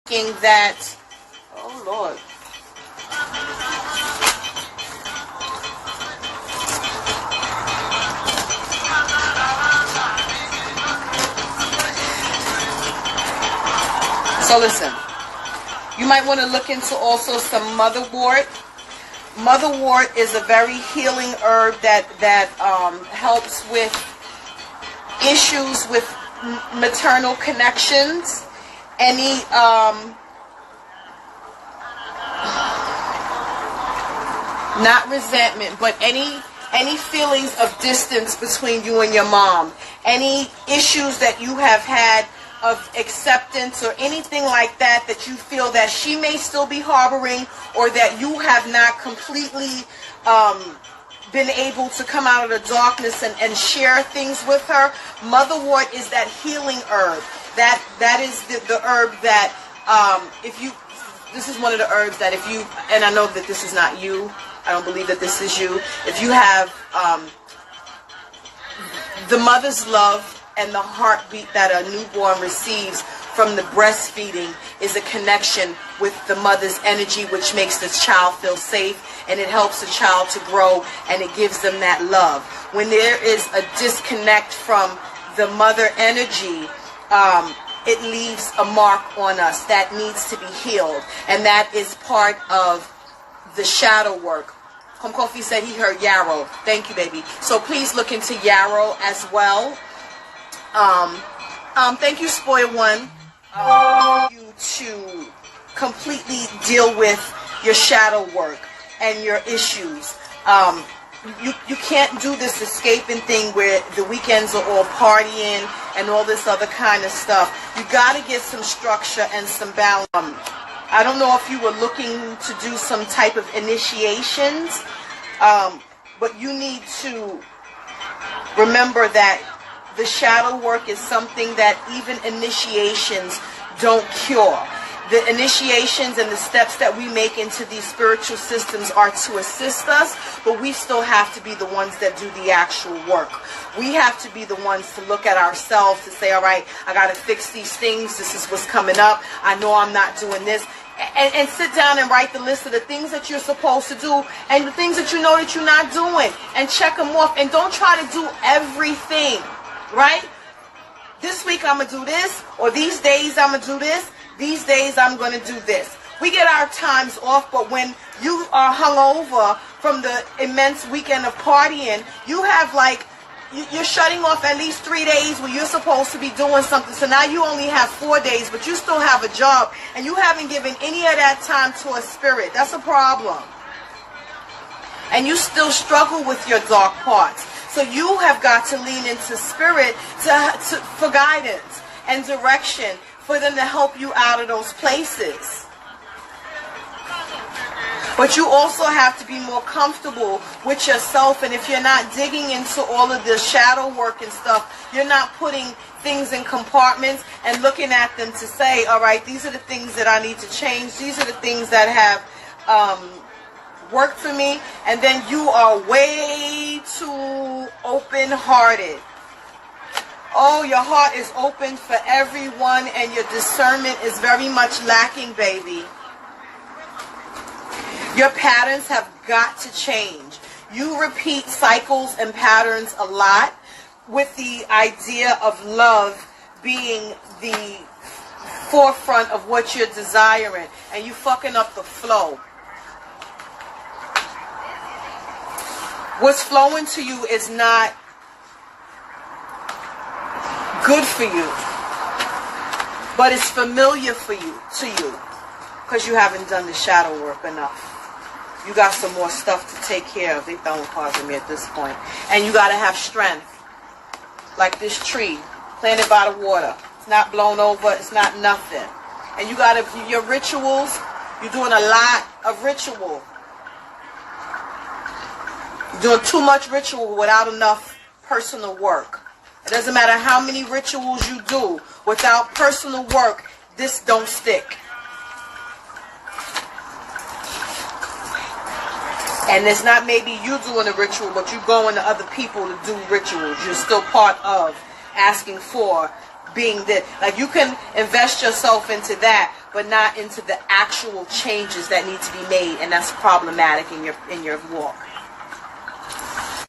that, oh Lord. So listen, you might want to look into also some motherwort. Motherwort is a very healing herb that helps with issues with maternal connections. Any not resentment, but any feelings of distance between you and your mom, any issues that you have had of acceptance or anything like that that you feel that she may still be harboring, or that you have not completely been able to come out of the darkness and share things with her. Motherwort is that healing herb. That is the herb that this is one of the herbs that if you, and I know that this is not you, I don't believe that this is you, if you have the mother's love and the heartbeat that a newborn receives from the breastfeeding is a connection with the mother's energy, which makes the child feel safe, and it helps the child to grow, and it gives them that love. When there is a disconnect from the mother energy, it leaves a mark on us that needs to be healed, and that is part of the shadow work. Come Kofi said he heard yarrow. Thank you, baby. So please look into yarrow as well. Thank you, Spoil One. You to completely deal with your shadow work and your issues. You can't do this escaping thing where the weekends are all partying and all this other kind of stuff. You got to get some structure and some balance. I don't know if you were looking to do some type of initiations, but you need to remember that the shadow work is something that even initiations don't cure. The initiations and the steps that we make into these spiritual systems are to assist us, but we still have to be the ones that do the actual work. We have to be the ones to look at ourselves to say, all right, I got to fix these things. This is what's coming up. I know I'm not doing this. And sit down and write the list of the things that you're supposed to do and the things that you know that you're not doing, and check them off. And don't try to do everything, right? This week I'm going to do this, or these days I'm going to do this. These days I'm going to do this. We get our times off, but when you are hungover from the immense weekend of partying, you have you're shutting off at least 3 days where you're supposed to be doing something. So now you only have 4 days, but you still have a job, and you haven't given any of that time to a spirit. That's a problem. And you still struggle with your dark parts. So you have got to lean into spirit for guidance and direction, for them to help you out of those places. But you also have to be more comfortable with yourself, and if you're not digging into all of the shadow work and stuff, you're not putting things in compartments and looking at them to say, all right, these are the things that I need to change, these are the things that have worked for me, and then you are way too open-hearted. Oh, your heart is open for everyone, and your discernment is very much lacking, baby. Your patterns have got to change. You repeat cycles and patterns a lot, with the idea of love being the forefront of what you're desiring, and you fucking up the flow. What's flowing to you is not good for you, but it's familiar to you because you haven't done the shadow work enough. You got some more stuff to take care of. They throwing cards at me at this point. And you got to have strength, like this tree planted by the water. It's not blown over. It's not nothing. And you got to, your rituals, you're doing a lot of ritual. You're doing too much ritual without enough personal work. It doesn't matter how many rituals you do. Without personal work, this don't stick. And it's not maybe you doing a ritual, but you going to other people to do rituals. You're still part of asking for being that. Like, you can invest yourself into that, but not into the actual changes that need to be made, and that's problematic in your walk.